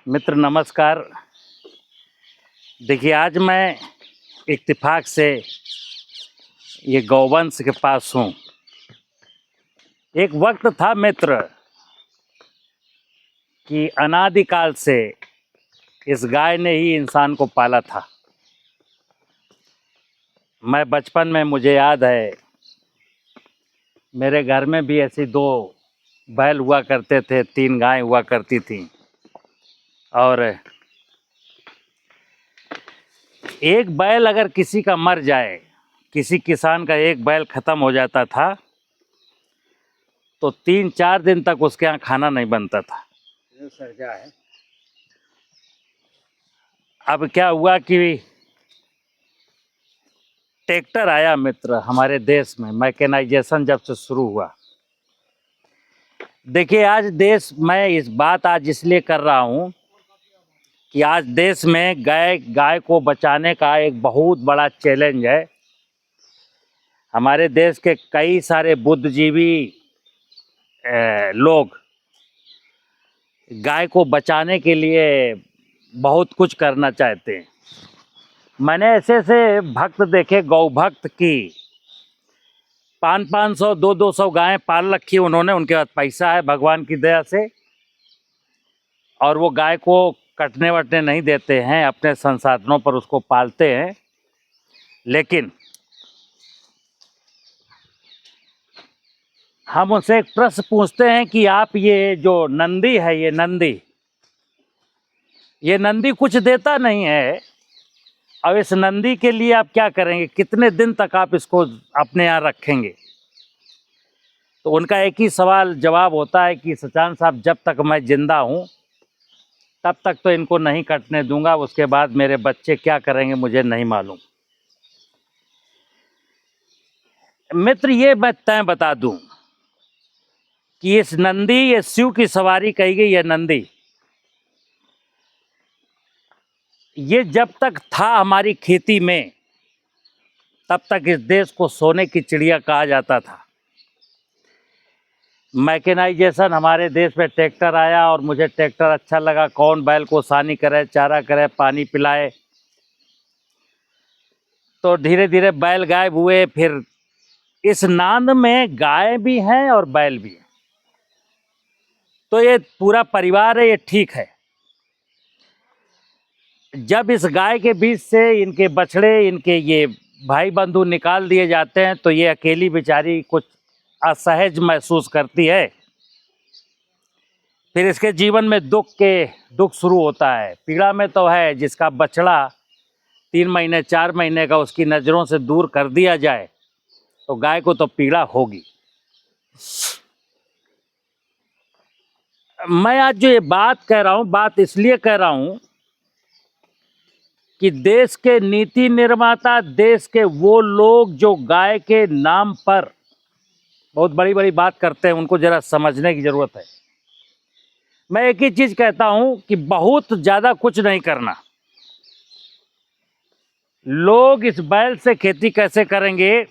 मित्र नमस्कार। देखिए, आज मैं इत्तेफाक से ये गौवंश के पास हूँ। एक वक्त था मित्र कि अनादिकाल से इस गाय ने ही इंसान को पाला था। मैं बचपन में, मुझे याद है, मेरे घर में भी ऐसी 2 बैल हुआ करते थे, 3 गाय हुआ करती थी। और एक बैल अगर किसी का मर जाए, किसी किसान का एक बैल ख़त्म हो जाता था, तो 3-4 दिन तक उसके यहाँ खाना नहीं बनता था। सर्जा है। अब क्या हुआ कि ट्रैक्टर आया मित्र हमारे देश में, मैकेनाइजेशन जब से शुरू हुआ। देखिए, आज देश, मैं इस बात आज इसलिए कर रहा हूँ कि आज देश में गाय को बचाने का एक बहुत बड़ा चैलेंज है। हमारे देश के कई सारे बुद्धिजीवी लोग गाय को बचाने के लिए बहुत कुछ करना चाहते हैं। मैंने ऐसे ऐसे भक्त देखे, गौ भक्त की 500-500, 200-200 गायें पाल रखी उन्होंने। उनके पास पैसा है भगवान की दया से, और वो गाय को कटने वटने नहीं देते हैं, अपने संसाधनों पर उसको पालते हैं। लेकिन हम उनसे एक प्रश्न पूछते हैं कि आप ये जो नंदी है, ये नंदी कुछ देता नहीं है, अब इस नंदी के लिए आप क्या करेंगे? कितने दिन तक आप इसको अपने यहाँ रखेंगे? तो उनका एक ही सवाल जवाब होता है कि सचान साहब, जब तक मैं जिंदा हूँ तब तक तो इनको नहीं कटने दूंगा, उसके बाद मेरे बच्चे क्या करेंगे मुझे नहीं मालूम। मित्र, ये मैं तय बता दूं कि इस नंदी, ये शिव की सवारी कही गई, ये नंदी, ये जब तक था हमारी खेती में, तब तक इस देश को सोने की चिड़िया कहा जाता था। मैकेनाइजेशन, हमारे देश में ट्रैक्टर आया और मुझे ट्रैक्टर अच्छा लगा। कौन बैल को सानी करे, चारा करे, पानी पिलाए, तो धीरे धीरे बैल गायब हुए। फिर इस नाद में गाय भी हैं और बैल भी हैं, तो ये पूरा परिवार है, ये ठीक है। जब इस गाय के बीच से इनके बछड़े, इनके ये भाई बंधु निकाल दिए जाते हैं, तो ये अकेली बेचारी कुछ असहज महसूस करती है। फिर इसके जीवन में दुख शुरू होता है। पीड़ा में तो है, जिसका बछड़ा 3 महीने 4 महीने का उसकी नज़रों से दूर कर दिया जाए, तो गाय को तो पीड़ा होगी। मैं आज जो ये बात कह रहा हूँ, बात इसलिए कह रहा हूँ कि देश के नीति निर्माता, देश के वो लोग जो गाय के नाम पर बहुत बड़ी बड़ी बात करते हैं, उनको जरा समझने की जरूरत है। मैं एक ही चीज कहता हूं कि बहुत ज्यादा कुछ नहीं करना। लोग इस बैल से खेती कैसे करेंगे,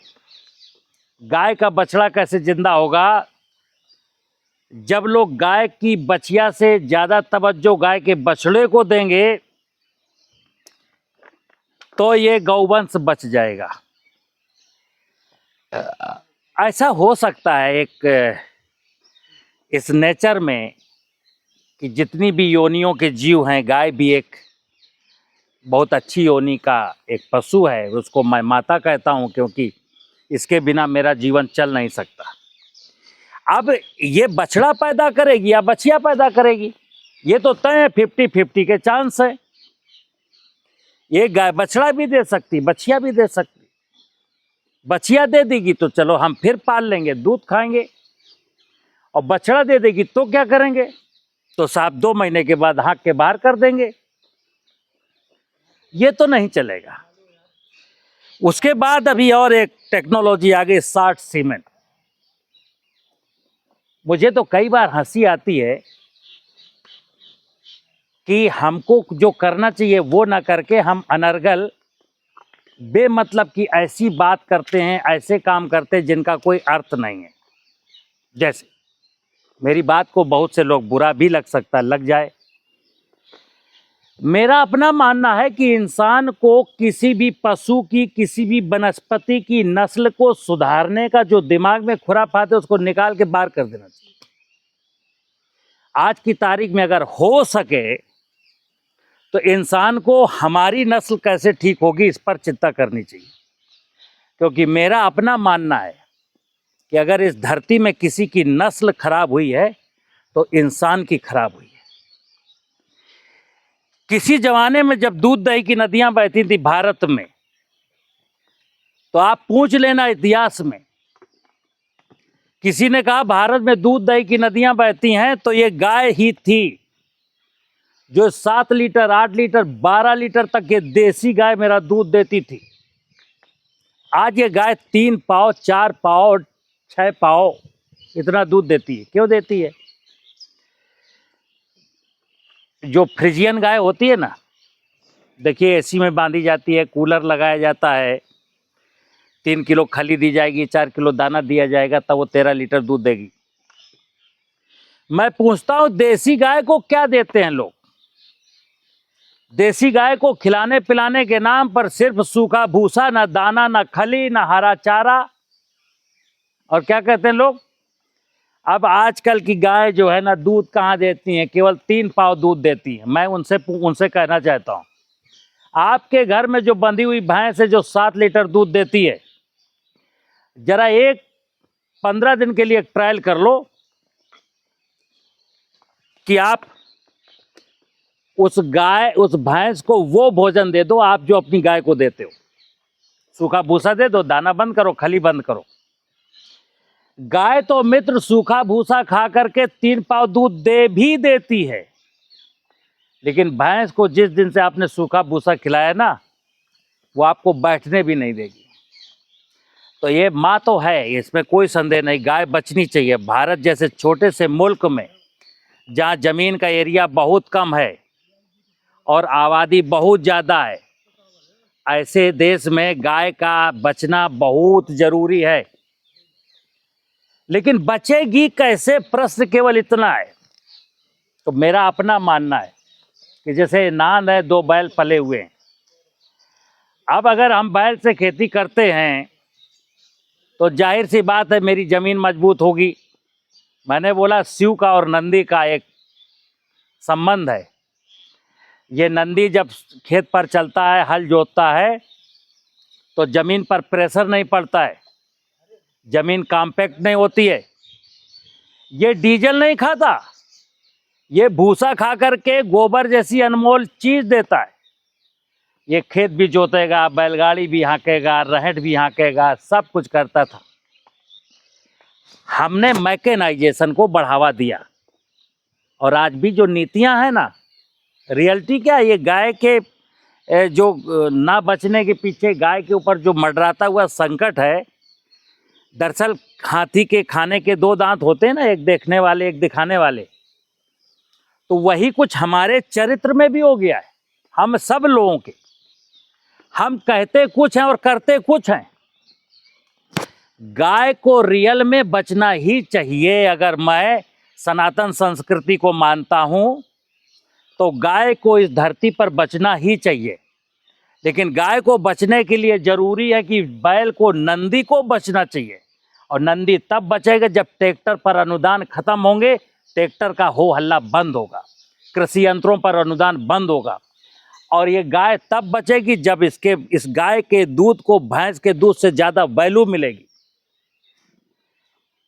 गाय का बछड़ा कैसे जिंदा होगा? जब लोग गाय की बछिया से ज्यादा तवज्जो गाय के बछड़े को देंगे, तो ये गौवंश बच जाएगा। ऐसा हो सकता है एक इस नेचर में कि जितनी भी योनियों के जीव हैं, गाय भी एक बहुत अच्छी योनि का एक पशु है। उसको मैं माता कहता हूं, क्योंकि इसके बिना मेरा जीवन चल नहीं सकता। अब ये बछड़ा पैदा करेगी या बछिया पैदा करेगी, ये तो तय है, 50-50 के चांस है। ये गाय बछड़ा भी दे सकती, बछिया भी दे सकती। बछिया दे देगी तो चलो हम फिर पाल लेंगे, दूध खाएंगे, और बछड़ा दे देगी तो क्या करेंगे? तो साहब 2 महीने के बाद हाँक के बाहर कर देंगे। ये तो नहीं चलेगा। उसके बाद अभी और एक टेक्नोलॉजी आ गई, साठ सीमेंट। मुझे तो कई बार हंसी आती है कि हमको जो करना चाहिए वो ना करके हम अनर्गल बेमतलब की ऐसी बात करते हैं, ऐसे काम करते हैं जिनका कोई अर्थ नहीं है। जैसे मेरी बात को बहुत से लोग बुरा भी लग सकता, लग जाए, मेरा अपना मानना है कि इंसान को किसी भी पशु की, किसी भी वनस्पति की नस्ल को सुधारने का जो दिमाग में खुरापात है उसको निकाल के बाहर कर देना चाहिए। आज की तारीख में अगर हो सके तो इंसान को हमारी नस्ल कैसे ठीक होगी इस पर चिंता करनी चाहिए, क्योंकि मेरा अपना मानना है कि अगर इस धरती में किसी की नस्ल खराब हुई है तो इंसान की खराब हुई है। किसी जमाने में जब दूध दही की नदियां बहती थी भारत में, तो आप पूछ लेना इतिहास में, किसी ने कहा भारत में दूध दही की नदियां बहती हैं तो ये गाय ही थी जो 7 लीटर 8 लीटर 12 लीटर तक ये देसी गाय मेरा दूध देती थी। आज ये गाय 3 पाव 4 पाव 6 पाव इतना दूध देती है। क्यों देती है? जो फ्रिजियन गाय होती है ना, देखिए एसी में बांधी जाती है, कूलर लगाया जाता है, 3 किलो खली दी जाएगी, 4 किलो दाना दिया जाएगा, तब वो 13 लीटर दूध देगी। मैं पूछता हूं देसी गाय को क्या देते हैं लोग? देसी गाय को खिलाने पिलाने के नाम पर सिर्फ सूखा भूसा, ना दाना, ना खली, ना हरा चारा, और क्या कहते हैं लोग? अब आजकल की गाय जो है ना, दूध कहाँ देती हैं? केवल 3 पाव दूध देती हैं। मैं उनसे कहना चाहता हूँ, आपके घर में जो बंधी हुई भैंस है जो 7 लीटर दूध देती है, जरा 15 दिन के लिए एक ट्रायल कर लो कि आप उस भैंस को वो भोजन दे दो आप जो अपनी गाय को देते हो। सूखा भूसा दे दो, दाना बंद करो, खली बंद करो। गाय तो मित्र सूखा भूसा खा करके 3 पाव दूध दे भी देती है, लेकिन भैंस को जिस दिन से आपने सूखा भूसा खिलाया ना, वो आपको बैठने भी नहीं देगी। तो ये माँ तो है, इसमें कोई संदेह नहीं, गाय बचनी चाहिए। भारत जैसे छोटे से मुल्क में जहाँ जमीन का एरिया बहुत कम है और आबादी बहुत ज़्यादा है, ऐसे देश में गाय का बचना बहुत ज़रूरी है। लेकिन बचेगी कैसे, प्रश्न केवल इतना है। तो मेरा अपना मानना है कि जैसे नांद है, 2 बैल पले हुए हैं। अब अगर हम बैल से खेती करते हैं तो जाहिर सी बात है मेरी ज़मीन मजबूत होगी। मैंने बोला शिव का और नंदी का एक संबंध है। ये नंदी जब खेत पर चलता है, हल जोतता है, तो ज़मीन पर प्रेशर नहीं पड़ता है, ज़मीन कॉम्पैक्ट नहीं होती है। ये डीजल नहीं खाता, ये भूसा खा करके गोबर जैसी अनमोल चीज़ देता है। ये खेत भी जोतेगा, बैलगाड़ी भी हाँकेगा, रहट भी हाँकेगा, सब कुछ करता था। हमने मैकेनाइजेशन को बढ़ावा दिया, और आज भी जो नीतियां हैं ना, रियलिटी क्या है, ये गाय के जो ना बचने के पीछे गाय के ऊपर जो मंडराता हुआ संकट है, दरअसल हाथी के खाने के 2 दांत होते हैं ना, एक देखने वाले एक दिखाने वाले, तो वही कुछ हमारे चरित्र में भी हो गया है। हम सब लोगों के, हम कहते कुछ हैं और करते कुछ हैं। गाय को रियल में बचना ही चाहिए। अगर मैं सनातन संस्कृति को मानता हूं तो गाय को इस धरती पर बचना ही चाहिए। लेकिन गाय को बचने के लिए जरूरी है कि बैल को, नंदी को बचना चाहिए। और नंदी तब बचेगा जब ट्रैक्टर पर अनुदान खत्म होंगे, ट्रैक्टर का हो हल्ला बंद होगा, कृषि यंत्रों पर अनुदान बंद होगा। और ये गाय तब बचेगी जब इस गाय के दूध को भैंस के दूध से ज्यादा वैल्यू मिलेगी।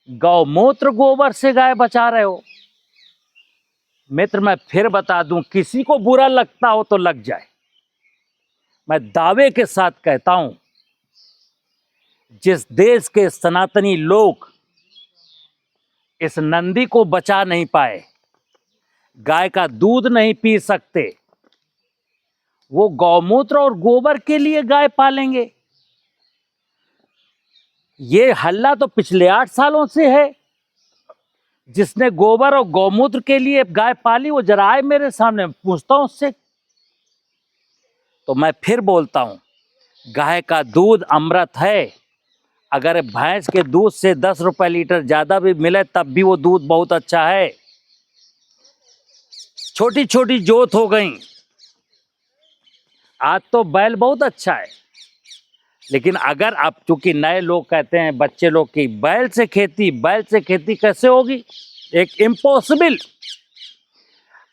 गौमूत्र गोबर से गाय बचा रहे हो मित्र, मैं फिर बता दूं, किसी को बुरा लगता हो तो लग जाए। मैं दावे के साथ कहता हूं, जिस देश के सनातनी लोग इस नंदी को बचा नहीं पाए, गाय का दूध नहीं पी सकते, वो गौमूत्र और गोबर के लिए गाय पालेंगे। ये हल्ला तो पिछले 8 सालों से है। जिसने गोबर और गौमूत्र के लिए गाय पाली वो जरा आए मेरे सामने, पूछता हूं उससे। तो मैं फिर बोलता हूं, गाय का दूध अमृत है। अगर भैंस के दूध से 10 रुपए लीटर ज्यादा भी मिले तब भी वो दूध बहुत अच्छा है। छोटी छोटी जोत हो गई, आज तो बैल बहुत अच्छा है, लेकिन अगर आप, चूंकि नए लोग कहते हैं, बच्चे लोग की बैल से खेती कैसे होगी, एक इम्पॉसिबल।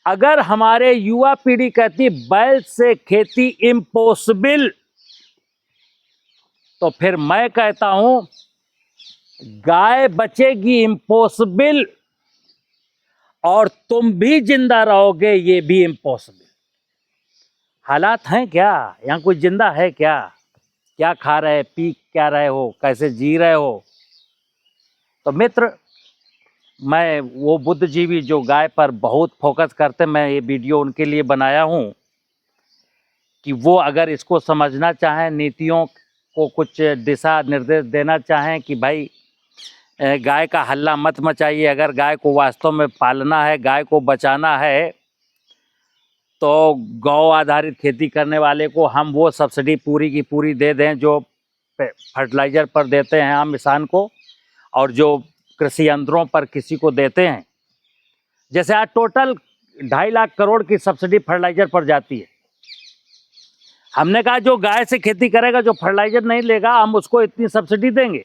अगर हमारे युवा पीढ़ी कहती बैल से खेती इम्पॉसिबल, तो फिर मैं कहता हूं गाय बचेगी इम्पॉसिबल, और तुम भी जिंदा रहोगे ये भी इम्पॉसिबल। हालात हैं क्या, यहाँ कोई जिंदा है क्या? क्या खा रहे, पी क्या रहे हो, कैसे जी रहे हो? तो मित्र, मैं वो बुद्धिजीवी जो गाय पर बहुत फोकस करते, मैं ये वीडियो उनके लिए बनाया हूँ कि वो अगर इसको समझना चाहें, नीतियों को कुछ दिशा निर्देश देना चाहें कि भाई गाय का हल्ला मत मचाइए, अगर गाय को वास्तव में पालना है, गाय को बचाना है, तो गौ आधारित खेती करने वाले को हम वो सब्सिडी पूरी की पूरी दे दें जो फर्टिलाइज़र पर देते हैं आम इंसान को, और जो कृषि यंत्रों पर किसी को देते हैं। जैसे आज टोटल 2.5 लाख करोड़ की सब्सिडी फर्टिलाइज़र पर जाती है। हमने कहा जो गाय से खेती करेगा, जो फर्टिलाइज़र नहीं लेगा, हम उसको इतनी सब्सिडी देंगे।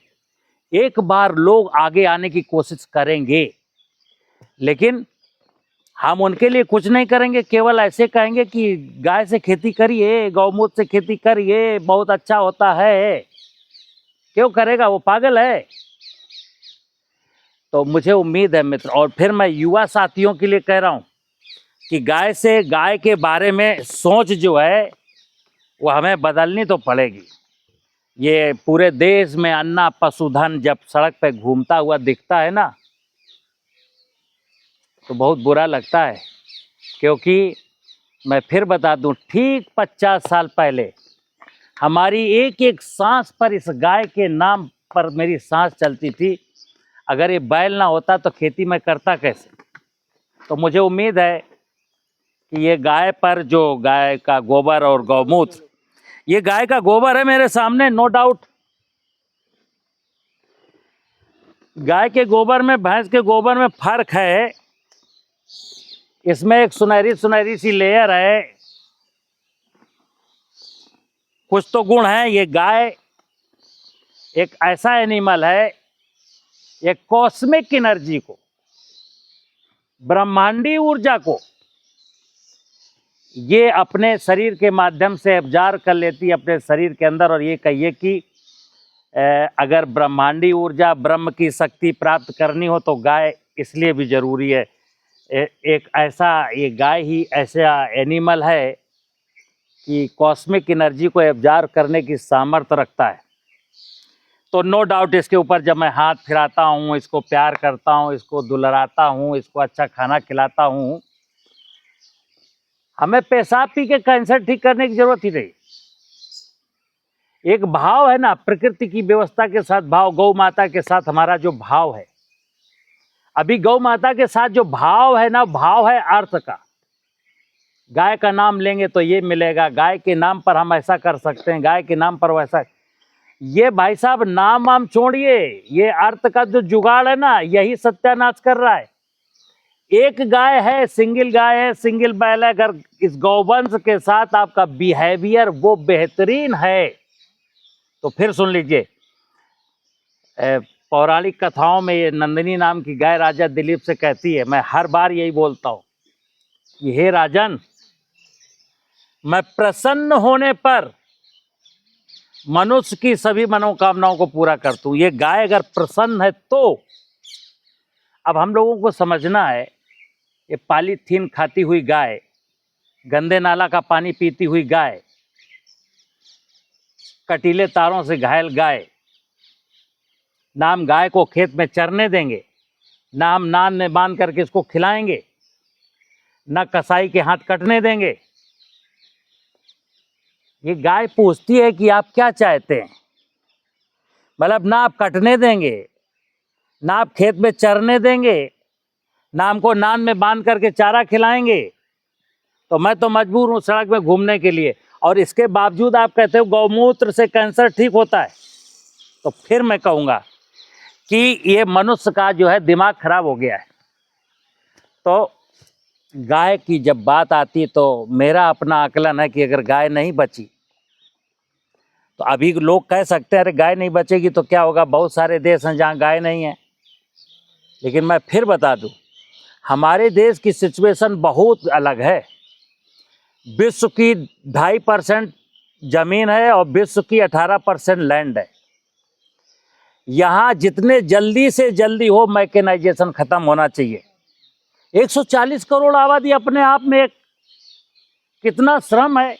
एक बार लोग आगे आने की कोशिश करेंगे, लेकिन हम उनके लिए कुछ नहीं करेंगे, केवल ऐसे कहेंगे कि गाय से खेती करिए, गौमूत्र से खेती करिए, बहुत अच्छा होता है। क्यों करेगा? वो पागल है। तो मुझे उम्मीद है मित्र, और फिर मैं युवा साथियों के लिए कह रहा हूँ कि गाय के बारे में सोच जो है वो हमें बदलनी तो पड़ेगी। ये पूरे देश में अन्ना पशुधन जब सड़क पे घूमता हुआ दिखता है ना, तो बहुत बुरा लगता है। क्योंकि मैं फिर बता दूं, ठीक 50 साल पहले हमारी एक एक सांस पर इस गाय के नाम पर मेरी सांस चलती थी। अगर ये बैल ना होता तो खेती मैं करता कैसे? तो मुझे उम्मीद है कि ये गाय पर, जो गाय का गोबर और गौमूत्र, ये गाय का गोबर है मेरे सामने, नो डाउट। गाय के गोबर में, भैंस के गोबर में फर्क है। इसमें एक सुनहरी सुनहरी सी लेयर है, कुछ तो गुण है। ये गाय एक ऐसा एनिमल है, एक कॉस्मिक एनर्जी को, ब्रह्मांडी ऊर्जा को ये अपने शरीर के माध्यम से एब्जॉर्ब कर लेती है अपने शरीर के अंदर। और ये कहिए कि अगर ब्रह्मांडी ऊर्जा, ब्रह्म की शक्ति प्राप्त करनी हो तो गाय इसलिए भी जरूरी है। एक ऐसा, ये गाय ही ऐसा एनिमल है कि कॉस्मिक एनर्जी को एब्जॉर्ब करने की सामर्थ्य रखता है। तो नो डाउट इसके ऊपर जब मैं हाथ फिराता हूँ, इसको प्यार करता हूँ, इसको दुलाराता हूँ, इसको अच्छा खाना खिलाता हूँ, हमें पेशाब पी के कैंसर ठीक करने की जरूरत ही नहीं। एक भाव है ना, प्रकृति की व्यवस्था के साथ भाव, गौ माता के साथ हमारा जो भाव है, अभी गौ माता के साथ जो भाव है ना, भाव है अर्थ का। गाय का नाम लेंगे तो ये मिलेगा, गाय के नाम पर हम ऐसा कर सकते हैं, गाय के नाम पर वैसा। ये भाई साहब नाम वाम छोड़िए, ये अर्थ का जो जुगाड़ है ना, यही सत्यानाश कर रहा है। एक गाय है, सिंगल गाय है, सिंगल बैल है, अगर इस गौवंश के साथ आपका बिहेवियर वो बेहतरीन है तो फिर सुन लीजिए, पौराणिक कथाओं में ये नंदिनी नाम की गाय राजा दिलीप से कहती है, मैं हर बार यही बोलता हूँ कि हे राजन, मैं प्रसन्न होने पर मनुष्य की सभी मनोकामनाओं को पूरा करता हूँ। ये गाय अगर प्रसन्न है तो, अब हम लोगों को समझना है, ये पॉलीथीन खाती हुई गाय, गंदे नाला का पानी पीती हुई गाय, कटीले तारों से घायल गाय, ना हम गाय को खेत में चरने देंगे, ना हम नान में बांध करके इसको खिलाएंगे, ना कसाई के हाथ कटने देंगे। ये गाय पूछती है कि आप क्या चाहते हैं, मतलब ना आप कटने देंगे, ना आप खेत में चरने देंगे, ना हमको नान में बांध करके चारा खिलाएंगे, तो मैं तो मजबूर हूँ सड़क में घूमने के लिए, और इसके बावजूद आप कहते हो गौमूत्र से कैंसर ठीक होता है। तो फिर मैं कहूँगा कि ये मनुष्य का जो है दिमाग खराब हो गया है। तो गाय की जब बात आती तो मेरा अपना आकलन है कि अगर गाय नहीं बची तो अभी लोग कह सकते हैं अरे गाय नहीं बचेगी तो क्या होगा, बहुत सारे देश हैं जहाँ गाय नहीं है। लेकिन मैं फिर बता दूं, हमारे देश की सिचुएशन बहुत अलग है। विश्व की 2.5% जमीन है और विश्व की 18% लैंड है। यहाँ जितने जल्दी से जल्दी हो मैकेनाइजेशन खत्म होना चाहिए। 140 करोड़ आबादी अपने आप में एक कितना श्रम है।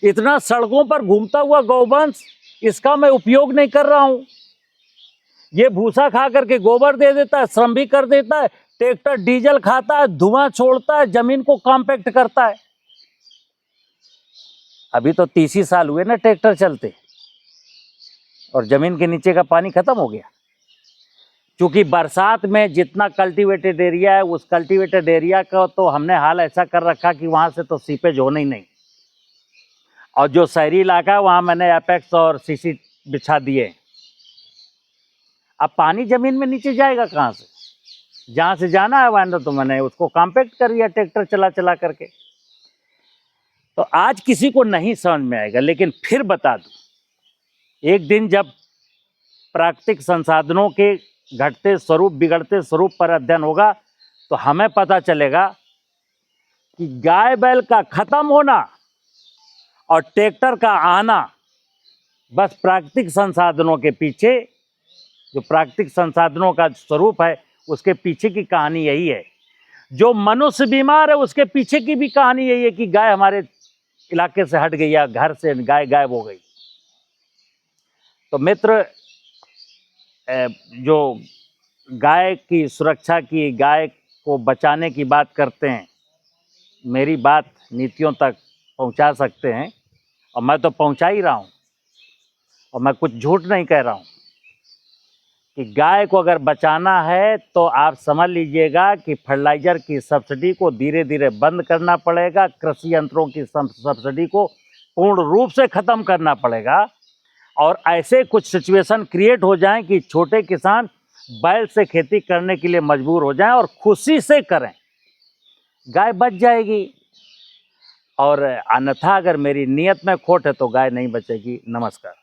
इतना सड़कों पर घूमता हुआ गौवंश, इसका मैं उपयोग नहीं कर रहा हूं। ये भूसा खा करके गोबर दे देता है, श्रम भी कर देता है। ट्रैक्टर डीजल खाता है, धुआं छोड़ता है, जमीन को कॉम्पैक्ट करता है। अभी तो 30 ही साल हुए ना ट्रैक्टर चलते, और जमीन के नीचे का पानी खत्म हो गया। क्योंकि बरसात में जितना कल्टीवेटेड एरिया है, उस कल्टीवेटेड एरिया का तो हमने हाल ऐसा कर रखा कि वहां से तो सीपेज होना ही नहीं। और जो शहरी इलाका है वहां मैंने एपेक्स और सीसी बिछा दिए। अब पानी जमीन में नीचे जाएगा कहाँ से? जहां से जाना है वहां तो मैंने उसको कॉम्पैक्ट कर दिया ट्रैक्टर चला चला करके। तो आज किसी को नहीं समझ में आएगा, लेकिन फिर बता दूं, एक दिन जब प्राकृतिक संसाधनों के घटते स्वरूप, बिगड़ते स्वरूप पर अध्ययन होगा तो हमें पता चलेगा कि गाय बैल का खत्म होना और ट्रैक्टर का आना बस प्राकृतिक संसाधनों के पीछे, जो प्राकृतिक संसाधनों का स्वरूप है उसके पीछे की कहानी यही है। जो मनुष्य बीमार है उसके पीछे की भी कहानी यही है कि गाय हमारे इलाके से हट गई या घर से गाय गायब हो गई। तो मित्र, जो गाय की सुरक्षा की, गाय को बचाने की बात करते हैं, मेरी बात नीतियों तक पहुंचा सकते हैं, और मैं तो पहुंचा ही रहा हूं। और मैं कुछ झूठ नहीं कह रहा हूं कि गाय को अगर बचाना है तो आप समझ लीजिएगा कि फर्टिलाइजर की सब्सिडी को धीरे धीरे बंद करना पड़ेगा, कृषि यंत्रों की सब्सिडी को पूर्ण रूप से ख़त्म करना पड़ेगा, और ऐसे कुछ सिचुएशन क्रिएट हो जाएं कि छोटे किसान बैल से खेती करने के लिए मजबूर हो जाएं और खुशी से करें। गाय बच जाएगी, और अन्यथा अगर मेरी नीयत में खोट है तो गाय नहीं बचेगी। नमस्कार।